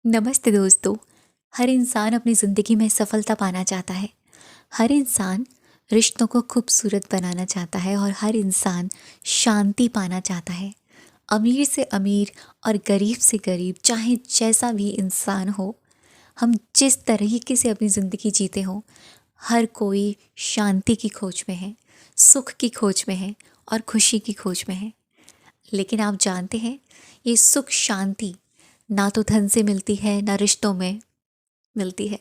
नमस्ते दोस्तों। हर इंसान अपनी ज़िंदगी में सफलता पाना चाहता है। हर इंसान रिश्तों को खूबसूरत बनाना चाहता है और हर इंसान शांति पाना चाहता है। अमीर से अमीर और गरीब से गरीब, चाहे जैसा भी इंसान हो, हम जिस तरीके से अपनी ज़िंदगी जीते हों, हर कोई शांति की खोज में है, सुख की खोज में है और खुशी की खोज में है। लेकिन आप जानते हैं, ये सुख शांति ना तो धन से मिलती है, ना रिश्तों में मिलती है।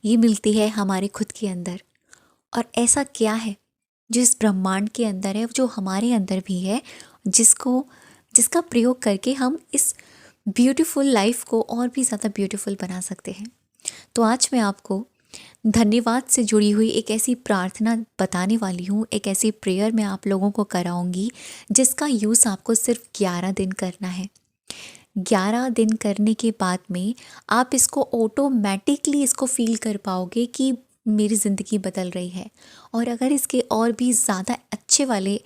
ये मिलती है हमारे खुद के अंदर। और ऐसा क्या है जो इस ब्रह्मांड के अंदर है, जो हमारे अंदर भी है, जिसका प्रयोग करके हम इस ब्यूटीफुल लाइफ को और भी ज़्यादा ब्यूटीफुल बना सकते हैं। तो आज मैं आपको धन्यवाद से जुड़ी हुई एक ऐसी प्रार्थना बताने वाली हूँ, एक ऐसी प्रेयर मैं आप लोगों को कराऊंगी जिसका यूज़ आपको सिर्फ 11 दिन करना है। 11 दिन करने के बाद में आप इसको ऑटोमेटिकली इसको फील कर पाओगे कि मेरी ज़िंदगी बदल रही है। और अगर इसके और भी ज़्यादा अच्छे वाले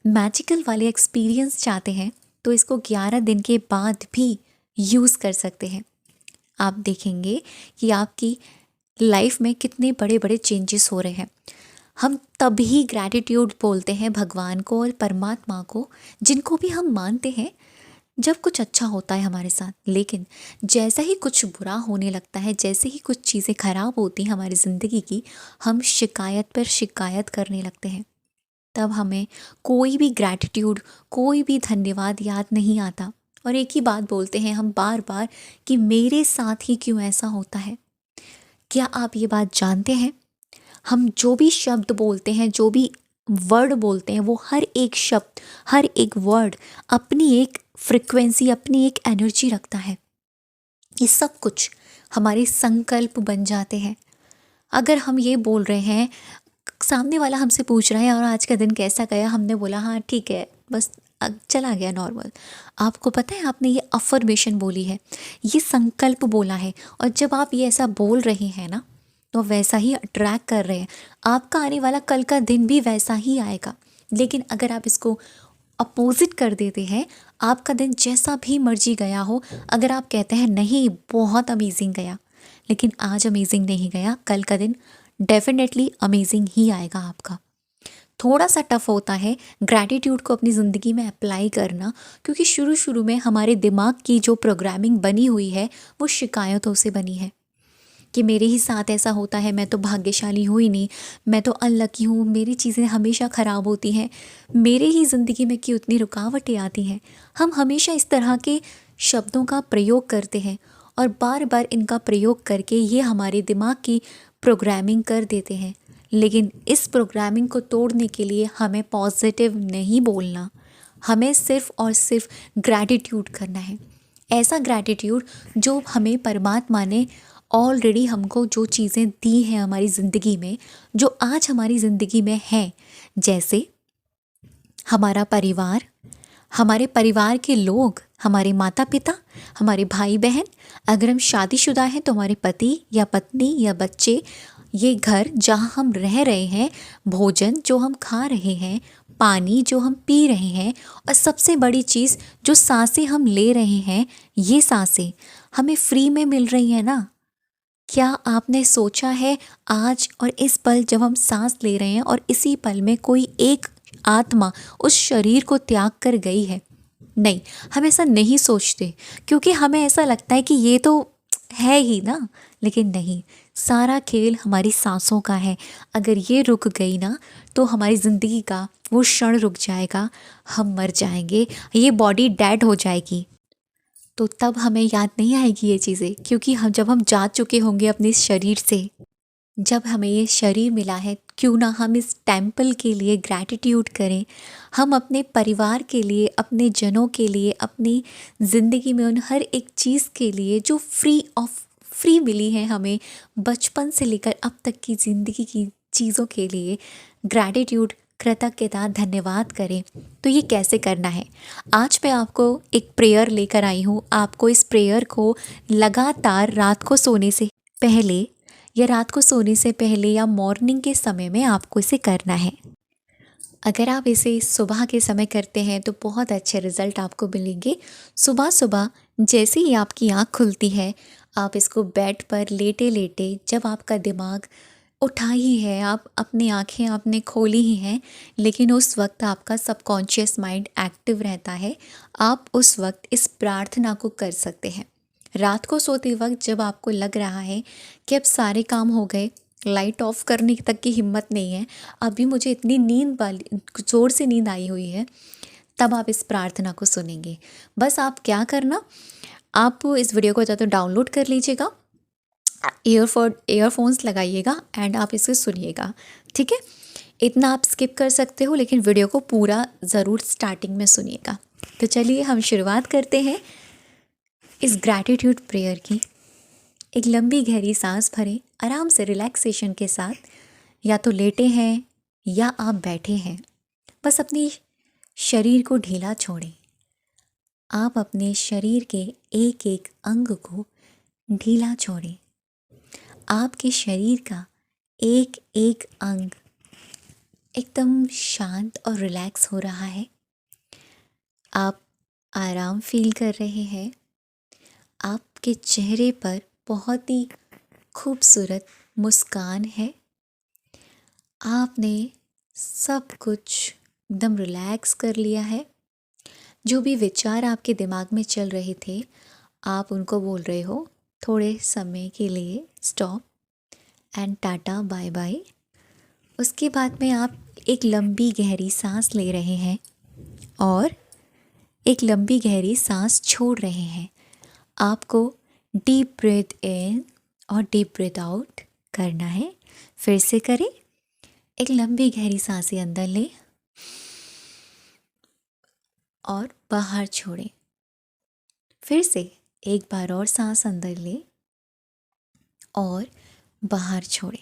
मैजिकल वाले एक्सपीरियंस चाहते हैं तो इसको 11 दिन के बाद भी यूज़ कर सकते हैं। आप देखेंगे कि आपकी लाइफ में कितने बड़े बड़े चेंजेस हो रहे हैं। हम तभी ग्रैटिट्यूड बोलते हैं भगवान को और परमात्मा को, जिनको भी हम मानते हैं, जब कुछ अच्छा होता है हमारे साथ। लेकिन जैसा ही कुछ बुरा होने लगता है, जैसे ही कुछ चीज़ें खराब होती हैं हमारी ज़िंदगी की, हम शिकायत पर शिकायत करने लगते हैं। तब हमें कोई भी ग्रैटिट्यूड, कोई भी धन्यवाद याद नहीं आता और एक ही बात बोलते हैं हम बार बार कि मेरे साथ ही क्यों ऐसा होता है। क्या आप ये बात जानते हैं? हम जो भी शब्द बोलते हैं, जो भी वर्ड बोलते हैं, वो हर एक शब्द, हर एक वर्ड अपनी एक फ्रिक्वेंसी, अपनी एक एनर्जी रखता है। ये सब कुछ हमारे संकल्प बन जाते हैं। अगर हम ये बोल रहे हैं, सामने वाला हमसे पूछ रहा है और आज का दिन कैसा गया, हमने बोला हाँ ठीक है, बस चला गया नॉर्मल। आपको पता है आपने ये अफर्मेशन बोली है, ये संकल्प बोला है। और जब आप ये ऐसा बोल रहे हैं ना, तो वैसा ही अट्रैक्ट कर रहे हैं। आपका आने वाला कल का दिन भी वैसा ही आएगा। लेकिन अगर आप इसको अपोजिट कर देते हैं, आपका दिन जैसा भी मर्जी गया हो, अगर आप कहते हैं नहीं बहुत अमेजिंग गया, लेकिन आज अमेजिंग नहीं गया, कल का दिन डेफिनेटली अमेजिंग ही आएगा आपका। थोड़ा सा टफ होता है ग्रैटिट्यूड को अपनी ज़िंदगी में अप्लाई करना, क्योंकि शुरू शुरू में हमारे दिमाग की जो प्रोग्रामिंग बनी हुई है वो शिकायतों से बनी है कि मेरे ही साथ ऐसा होता है, मैं तो भाग्यशाली हूँ ही नहीं, मैं तो अनलकी हूँ, मेरी चीज़ें हमेशा ख़राब होती हैं, मेरे ही ज़िंदगी में क्यों इतनी रुकावटें आती हैं। हम हमेशा इस तरह के शब्दों का प्रयोग करते हैं और बार बार इनका प्रयोग करके ये हमारे दिमाग की प्रोग्रामिंग कर देते हैं। लेकिन इस प्रोग्रामिंग को तोड़ने के लिए हमें पॉजिटिव नहीं बोलना, हमें सिर्फ और सिर्फ ग्रैटिट्यूड करना है। ऐसा ग्रैटिट्यूड जो हमें परमात्मा ने ऑलरेडी हमको जो चीज़ें दी हैं हमारी ज़िंदगी में, जो आज हमारी ज़िंदगी में हैं, जैसे हमारा परिवार, हमारे परिवार के लोग, हमारे माता पिता, हमारे भाई बहन, अगर हम शादीशुदा हैं तो हमारे पति या पत्नी या बच्चे, ये घर जहाँ हम रह रहे हैं, भोजन जो हम खा रहे हैं, पानी जो हम पी रहे हैं, और सबसे बड़ी चीज़ जो सांसें हम ले रहे हैं, ये सांसें हमें फ्री में मिल रही हैं ना। क्या आपने सोचा है आज और इस पल जब हम सांस ले रहे हैं और इसी पल में कोई एक आत्मा उस शरीर को त्याग कर गई है? नहीं, हम ऐसा नहीं सोचते, क्योंकि हमें ऐसा लगता है कि ये तो है ही ना। लेकिन नहीं, सारा खेल हमारी सांसों का है। अगर ये रुक गई ना तो हमारी ज़िंदगी का वो क्षण रुक जाएगा, हम मर जाएंगे, ये बॉडी डेड हो जाएगी। तो तब हमें याद नहीं आएगी ये चीज़ें, क्योंकि हम जब हम जा चुके होंगे अपने इस शरीर से, जब हमें ये शरीर मिला है, क्यों ना हम इस टेम्पल के लिए ग्रैटिट्यूड करें। हम अपने परिवार के लिए, अपने जनों के लिए, अपनी ज़िंदगी में उन हर एक चीज़ के लिए जो फ्री मिली है हमें, बचपन से लेकर अब तक की ज़िंदगी की चीज़ों के लिए ग्रैटिट्यूड, कृतज्ञता, धन्यवाद करें। तो ये कैसे करना है, आज मैं आपको एक प्रेयर लेकर आई हूँ। आपको इस प्रेयर को लगातार रात को सोने से पहले या रात को सोने से पहले या मॉर्निंग के समय में आपको इसे करना है। अगर आप इसे सुबह के समय करते हैं तो बहुत अच्छे रिजल्ट आपको मिलेंगे। सुबह सुबह जैसे ही आपकी आँख खुलती है, आप इसको बेड पर लेटे लेटे, जब आपका दिमाग उठा ही है, आप अपनी आँखें आपने खोली ही हैं, लेकिन उस वक्त आपका सबकॉन्शियस माइंड एक्टिव रहता है, आप उस वक्त इस प्रार्थना को कर सकते हैं। रात को सोते वक्त जब आपको लग रहा है कि अब सारे काम हो गए, लाइट ऑफ करने तक की हिम्मत नहीं है, अभी मुझे इतनी नींद वाली ज़ोर से नींद आई हुई है, तब आप इस प्रार्थना को सुनेंगे। बस आप क्या करना, आप इस वीडियो को या तो डाउनलोड कर लीजिएगा, ईयरफोन्स लगाइएगा एंड आप इसे सुनिएगा, ठीक है। इतना आप स्किप कर सकते हो, लेकिन वीडियो को पूरा ज़रूर स्टार्टिंग में सुनिएगा। तो चलिए हम शुरुआत करते हैं इस ग्रैटिट्यूड प्रेयर की। एक लंबी गहरी सांस भरें, आराम से रिलैक्सेशन के साथ, या तो लेटे हैं या आप बैठे हैं। बस अपनी शरीर को ढीला छोड़ें। आप अपने शरीर के एक एक अंग को ढीला छोड़ें। आपके शरीर का एक एक अंग एकदम शांत और रिलैक्स हो रहा है। आप आराम फील कर रहे हैं। आपके चेहरे पर बहुत ही खूबसूरत मुस्कान है। आपने सब कुछ एकदम रिलैक्स कर लिया है। जो भी विचार आपके दिमाग में चल रहे थे, आप उनको बोल रहे हो थोड़े समय के लिए stop and tata bye bye. उसके बाद में आप एक लंबी गहरी सांस ले रहे हैं और एक लंबी गहरी सांस छोड़ रहे हैं। आपको डीप ब्रीथ इन और डीप ब्रीथ आउट करना है। फिर से करें। एक लंबी गहरी सांसें अंदर लें और बाहर छोड़ें। फिर से एक बार और सांस अंदर लें और बाहर छोड़ें।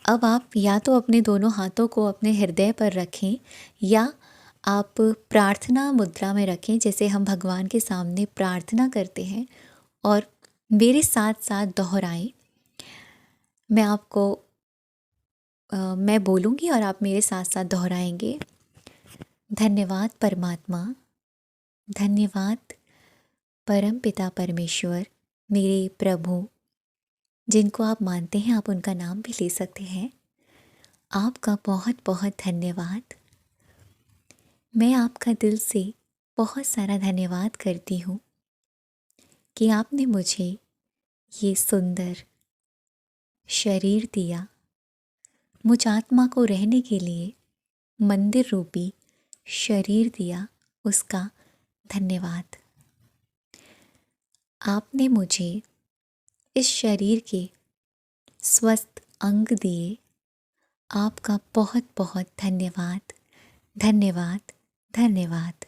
अब आप या तो अपने दोनों हाथों को अपने हृदय पर रखें या आप प्रार्थना मुद्रा में रखें, जैसे हम भगवान के सामने प्रार्थना करते हैं, और मेरे साथ साथ दोहराएं। मैं बोलूँगी और आप मेरे साथ साथ दोहराएंगे। धन्यवाद परमात्मा, धन्यवाद परम पिता परमेश्वर, मेरे प्रभु, जिनको आप मानते हैं आप उनका नाम भी ले सकते हैं। आपका बहुत बहुत धन्यवाद। मैं आपका दिल से बहुत सारा धन्यवाद करती हूँ कि आपने मुझे ये सुंदर शरीर दिया, मुझ आत्मा को रहने के लिए मंदिर रूपी शरीर दिया, उसका धन्यवाद। आपने मुझे इस शरीर के स्वस्थ अंग दिए, आपका बहुत बहुत धन्यवाद, धन्यवाद, धन्यवाद।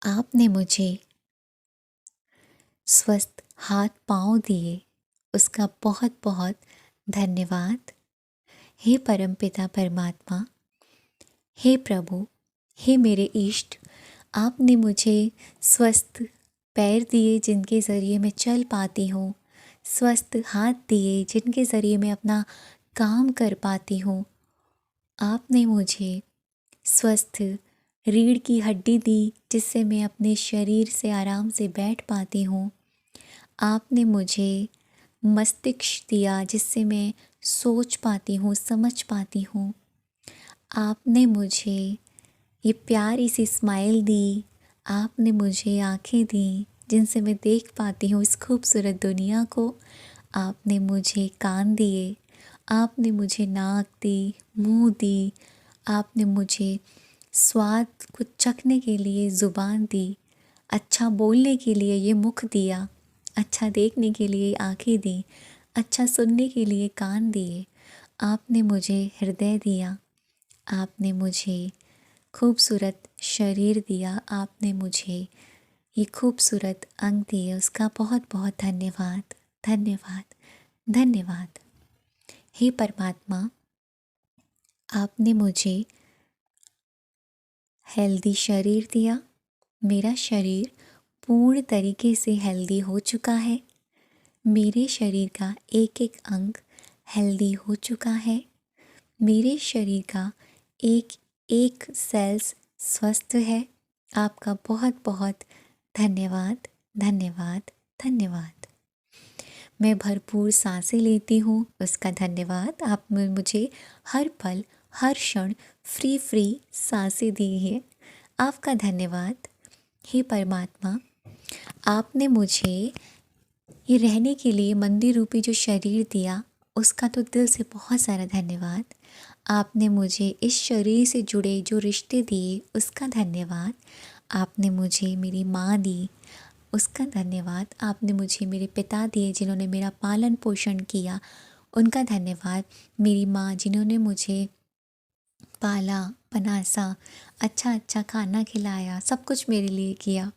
आपने मुझे स्वस्थ हाथ पाँव दिए, उसका बहुत बहुत धन्यवाद। हे परमपिता परमात्मा, हे प्रभु, हे मेरे इष्ट, आपने मुझे स्वस्थ पैर दिए जिनके ज़रिए मैं चल पाती हूँ, स्वस्थ हाथ दिए जिनके ज़रिए मैं अपना काम कर पाती हूँ। आपने मुझे स्वस्थ रीढ़ की हड्डी दी जिससे मैं अपने शरीर से आराम से बैठ पाती हूँ। आपने मुझे मस्तिष्क दिया जिससे मैं सोच पाती हूँ, समझ पाती हूँ। आपने मुझे ये प्यारी सी स्माइल दी। आपने मुझे आँखें दी जिनसे मैं देख पाती हूँ इस खूबसूरत दुनिया को। आपने मुझे कान दिए, आपने मुझे नाक दी, मुंह दी, आपने मुझे स्वाद को चखने के लिए ज़ुबान दी, अच्छा बोलने के लिए ये मुख दिया, अच्छा देखने के लिए आँखें दी, अच्छा सुनने के लिए कान दिए। आपने मुझे हृदय दिया, आपने मुझे खूबसूरत शरीर दिया, आपने मुझे ये खूबसूरत अंग दिए, उसका बहुत बहुत धन्यवाद, धन्यवाद, धन्यवाद। हे परमात्मा, आपने मुझे हेल्दी शरीर दिया। मेरा शरीर पूर्ण तरीके से हेल्दी हो चुका है। मेरे शरीर का एक एक अंग हेल्दी हो चुका है। मेरे शरीर का एक एक सेल्स स्वस्थ है। आपका बहुत बहुत धन्यवाद, धन्यवाद, धन्यवाद। मैं भरपूर सांसें लेती हूँ, उसका धन्यवाद। आपने मुझे हर पल, हर क्षण फ्री सांसें दी है, आपका धन्यवाद। हे परमात्मा, आपने मुझे ये रहने के लिए मंदिर रूपी जो शरीर दिया, उसका तो दिल से बहुत सारा धन्यवाद। आपने मुझे इस शरीर से जुड़े जो रिश्ते दिए, उसका धन्यवाद। आपने मुझे मेरी माँ दी, उसका धन्यवाद। आपने मुझे मेरे पिता दिए जिन्होंने मेरा पालन पोषण किया, उनका धन्यवाद। मेरी माँ जिन्होंने मुझे पाला पनासा, अच्छा अच्छा खाना खिलाया, सब कुछ मेरे लिए किया,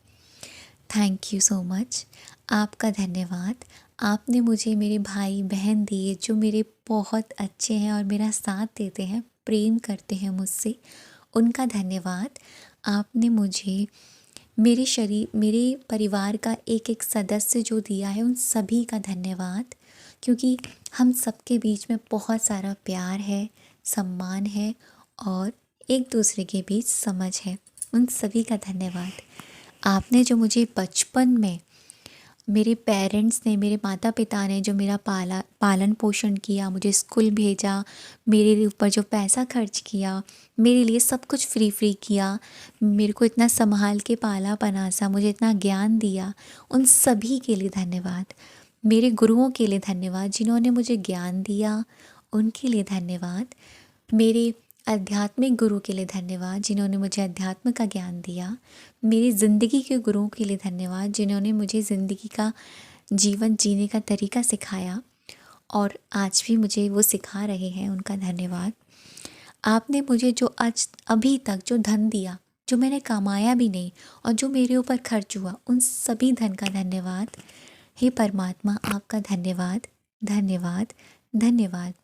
थैंक यू सो मच। आपका धन्यवाद। आपने मुझे मेरे भाई बहन दिए जो मेरे बहुत अच्छे हैं और मेरा साथ देते हैं, प्रेम करते हैं मुझसे, उनका धन्यवाद। आपने मुझे मेरे परिवार का एक एक सदस्य जो दिया है, उन सभी का धन्यवाद, क्योंकि हम सबके बीच में बहुत सारा प्यार है, सम्मान है और एक दूसरे के बीच समझ है, उन सभी का धन्यवाद। आपने जो मुझे बचपन में मेरे पेरेंट्स ने, मेरे माता पिता ने जो मेरा पालन पोषण किया, मुझे स्कूल भेजा, मेरे ऊपर जो पैसा खर्च किया, मेरे लिए सब कुछ फ्री किया, मेरे को इतना संभाल के पाला पनासा, मुझे इतना ज्ञान दिया, उन सभी के लिए धन्यवाद। मेरे गुरुओं के लिए धन्यवाद जिन्होंने मुझे ज्ञान दिया, उनके लिए धन्यवाद। मेरे आध्यात्मिक गुरु के लिए धन्यवाद जिन्होंने मुझे अध्यात्म का ज्ञान दिया। मेरी ज़िंदगी के गुरुओं के लिए धन्यवाद जिन्होंने मुझे ज़िंदगी का जीवन जीने का तरीका सिखाया और आज भी मुझे वो सिखा रहे हैं, उनका धन्यवाद। आपने मुझे जो आज अभी तक जो धन दिया, जो मैंने कमाया भी नहीं और जो मेरे ऊपर खर्च हुआ, उन सभी धन का धन्यवाद। हे परमात्मा, आपका धन्यवाद, धन्यवाद, धन्यवाद।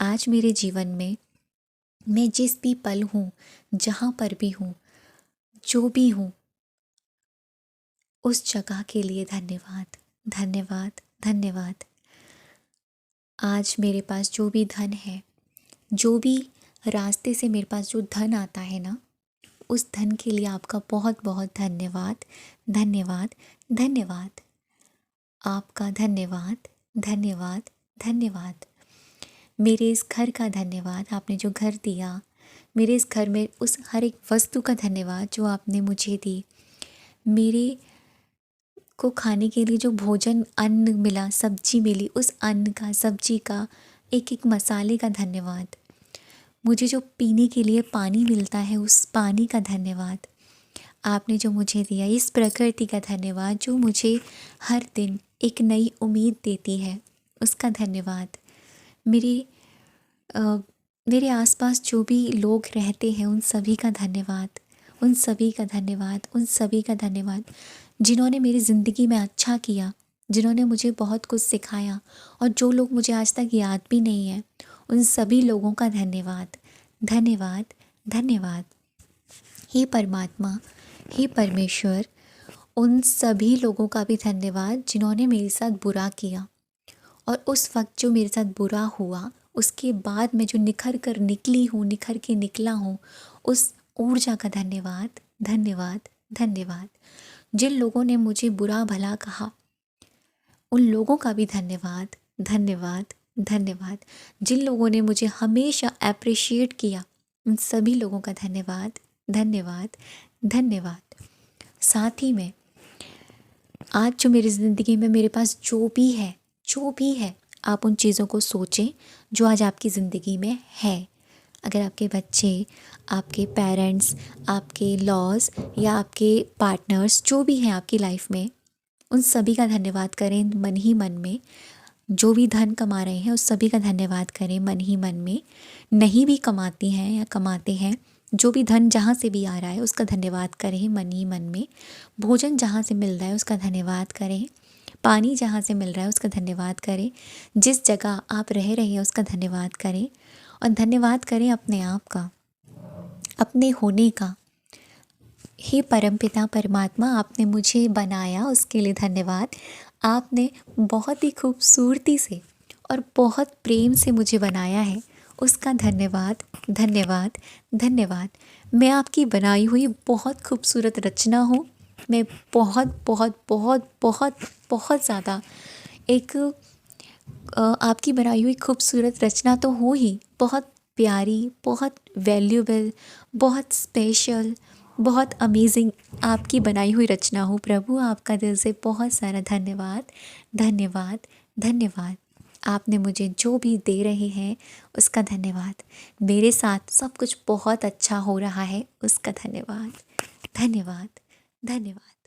आज मेरे जीवन में मैं जिस भी पल हूँ, जहाँ पर भी हूँ, जो भी हूँ, उस जगह के लिए धन्यवाद, धन्यवाद, धन्यवाद। आज मेरे पास जो भी धन है, जो भी रास्ते से मेरे पास जो धन आता है ना, उस धन के लिए आपका बहुत बहुत धन्यवाद, धन्यवाद, धन्यवाद। आपका धन्यवाद, धन्यवाद, धन्यवाद। मेरे इस घर का धन्यवाद, आपने जो घर दिया, मेरे इस घर में उस हर एक वस्तु का धन्यवाद जो आपने मुझे दी। मेरे को खाने के लिए जो भोजन, अन्न मिला, सब्जी मिली, उस अन्न का, सब्जी का, एक एक मसाले का धन्यवाद। मुझे जो पीने के लिए पानी मिलता है, उस पानी का धन्यवाद। आपने जो मुझे दिया, इस प्रकृति का धन्यवाद जो मुझे हर दिन एक नई उम्मीद देती है, उसका धन्यवाद। मेरे आसपास जो भी लोग रहते हैं, उन सभी का धन्यवाद, उन सभी का धन्यवाद, उन सभी का धन्यवाद जिन्होंने मेरी ज़िंदगी में अच्छा किया, जिन्होंने मुझे बहुत कुछ सिखाया और जो लोग मुझे आज तक याद भी नहीं है, उन सभी लोगों का धन्यवाद, धन्यवाद, धन्यवाद। हे परमात्मा, हे परमेश्वर, उन सभी लोगों का भी धन्यवाद जिन्होंने मेरे साथ बुरा किया और उस वक्त जो मेरे साथ बुरा हुआ, उसके बाद मैं जो निखर कर निकली हूँ, निखर के निकला हूँ, उस ऊर्जा का धन्यवाद, धन्यवाद, धन्यवाद। जिन लोगों ने मुझे बुरा भला कहा, उन लोगों का भी धन्यवाद, धन्यवाद, धन्यवाद। जिन लोगों ने मुझे हमेशा अप्रिशिएट किया, उन सभी लोगों का धन्यवाद, धन्यवाद, धन्यवाद। साथ ही में आज जो मेरी ज़िंदगी में मेरे पास जो भी है, आप उन चीज़ों को सोचें जो आज आपकी ज़िंदगी में है। अगर आपके बच्चे, आपके पेरेंट्स, आपके लॉज या आपके पार्टनर्स जो भी हैं आपकी लाइफ में, उन सभी का धन्यवाद करें मन ही मन में। जो भी धन कमा रहे हैं, उस सभी का धन्यवाद करें मन ही मन में। नहीं भी कमाती हैं या कमाते हैं, जो भी धन जहाँ से भी आ रहा है, उसका धन्यवाद करें मन ही मन में। भोजन जहाँ से मिल रहा है, उसका धन्यवाद करें। पानी जहाँ से मिल रहा है, उसका धन्यवाद करें। जिस जगह आप रह रहे हैं, उसका धन्यवाद करें और धन्यवाद करें अपने आप का, अपने होने का। हे परमपिता परमात्मा, आपने मुझे बनाया, उसके लिए धन्यवाद। आपने बहुत ही खूबसूरती से और बहुत प्रेम से मुझे बनाया है, उसका धन्यवाद, धन्यवाद, धन्यवाद। मैं आपकी बनाई हुई बहुत खूबसूरत रचना हूँ, में बहुत बहुत बहुत बहुत बहुत ज़्यादा एक आपकी बनाई हुई खूबसूरत रचना तो हो ही, बहुत प्यारी, बहुत वैल्यूएबल, बहुत स्पेशल, बहुत अमेजिंग आपकी बनाई हुई रचना हो। प्रभु आपका दिल से बहुत सारा धन्यवाद, धन्यवाद, धन्यवाद। आपने मुझे जो भी दे रहे हैं उसका धन्यवाद। मेरे साथ सब कुछ बहुत अच्छा हो रहा है उसका धन्यवाद, धन्यवाद, धन्यवाद।